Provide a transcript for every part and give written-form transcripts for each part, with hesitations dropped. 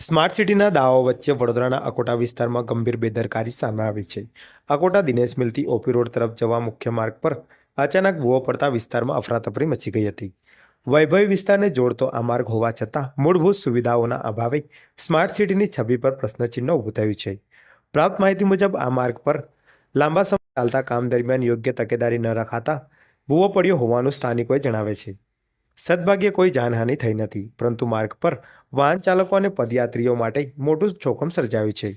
Smart સિટીના દાવાઓ વચ્ચે વડોદરાના અકોટા વિસ્તારમાં ગંભીર બેદરકારી સામે આવી છે. અકોટા દિનેશ મિલથી ઓપી રોડ તરફ જવા મુખ્ય માર્ગ પર અચાનક ભૂવો પડતા વિસ્તારમાં અફરાતફરી મચી ગઈ હતી. વૈભવી વિસ્તારને જોડતો આ માર્ગ હોવા છતાં મૂળભૂત સુવિધાઓના અભાવે સ્માર્ટ સિટીની છબી પર પ્રશ્નચિહ્ન ઊભું થયું છે. પ્રાપ્ત માહિતી મુજબ આ માર્ગ પર લાંબા સમય ચાલતા કામ દરમિયાન યોગ્ય તકેદારી ન રખાતા ભૂવો પડ્યો હોવાનું સ્થાનિકોએ જણાવે છે. સદભાગ્યે કોઈ જાનહાનિ થઈ નથી, પરંતુ માર્ગ પર વાહન ચાલકો અને પદયાત્રીઓ માટે મોટું જોખમ સર્જાયું છે.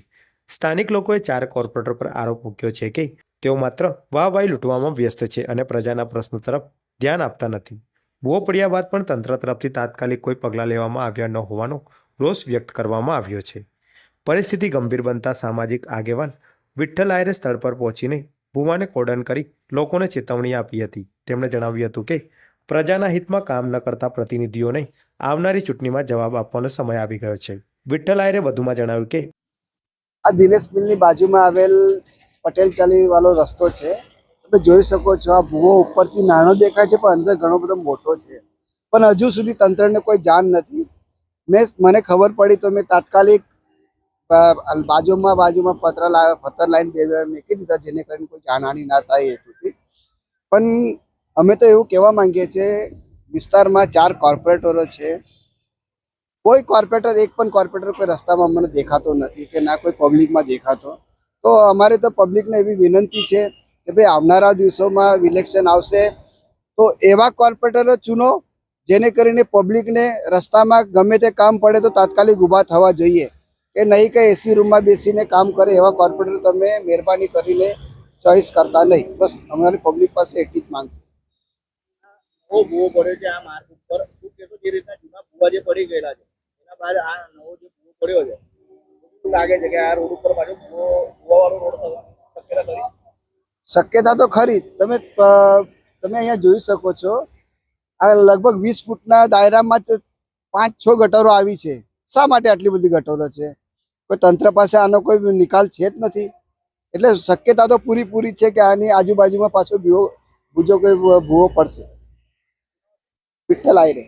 સ્થાનિક લોકોએ 4 કોર્પોરેટર પર આરોપ મૂક્યો છે કે તેઓ માત્ર વાહવાહી લૂંટવામાં વ્યસ્ત છે અને પ્રજાના પ્રશ્નો તરફ ધ્યાન આપતા નથી. ભૂવો પડ્યા બાદ પણ તંત્ર તરફથી તાત્કાલિક કોઈ પગલાં લેવામાં આવ્યા ન હોવાનો રોષ વ્યક્ત કરવામાં આવ્યો છે. પરિસ્થિતિ ગંભીર બનતા સામાજિક આગેવાન વિઠ્ઠલ આયરે સ્થળ પર પહોંચીને ભૂવાને કોર્ડન કરી લોકોને ચેતવણી આપી હતી. તેમણે જણાવ્યું હતું કે પ્રજાના હિતમાં કામ ન કરતા પ્રતિનિધિઓને આવનારી ચૂંટણીમાં જવાબ આપવાનો સમય આવી ગયો છે. વિઠ્ઠલ આયરે વધુમાં જણાવ્યું કે આ દિનેશ મિલની બાજુમાં આવેલ પટેલ ચાલી વાળો રસ્તો છે. તમે જોઈ શકો છો, આ ભૂવો ઉપરથી નાનો દેખાય છે પણ અંદર ઘણો બધો મોટો છે. પણ હજુ સુધી તંત્રને કોઈ જાણ નથી. મને ખબર પડી તો મેં તાત્કાલિક બાજુમાં પથ્થર લાઈન મૂકી દીધા, જેને કરીને કોઈ જાનહાનિ ના થાય હેતુથી. પણ અમે તો એવું કહેવા માંગીએ છીએ, વિસ્તારમાં 4 કોર્પોરેટરો છે. કોઈ કોર્પોરેટર, એક પણ કોર્પોરેટર કોઈ રસ્તામાં અમને દેખાતો નથી કે ના કોઈ પબ્લિકમાં દેખાતો. તો અમારે તો પબ્લિકને એવી વિનંતી છે કે ભાઈ આવનારા દિવસોમાં ઇલેક્શન આવશે તો એવા કોર્પોરેટરો ચૂનો જેને કરીને પબ્લિકને રસ્તામાં ગમે તે કામ પડે તો તાત્કાલિક ઊભા થવા જોઈએ, કે નહીં કે એસી રૂમમાં બેસીને કામ કરે એવા કોર્પોરેટર તમે મહેરબાની કરીને ચોઈસ કરતા નહીં. બસ અમારી પબ્લિક પાસે એટલી જ માંગ છે. ભૂવો પડ્યો છે આ માર્ગ ઉપર, શું કહેશો? જે રીતના જૂના ભૂવા જે પડી ગયેલા છે એના બાદ આ નવો જે ભૂવો પડ્યો છે, શું લાગે છે કે આ રોડ ઉપર પાછો ભૂવાવાળો રોડ થવાની શક્યતા ખરી? શક્યતા તો ખરી. તમે અહીંયા જોઈ શકો છો, આ લગભગ 20 ફૂટના દાયરામાં જ 5-6 ગટરો આવી છે. શા માટે આટલી બધી ગટરો છે? કોઈ તંત્ર પાસે આનો કોઈ નિકાલ છે જ નથી. એટલે શક્યતા તો પૂરી છે કે આની આજુબાજુમાં પાછો બીજો કોઈ ભૂવો પડશે. વિઠ્ઠલ આયરે.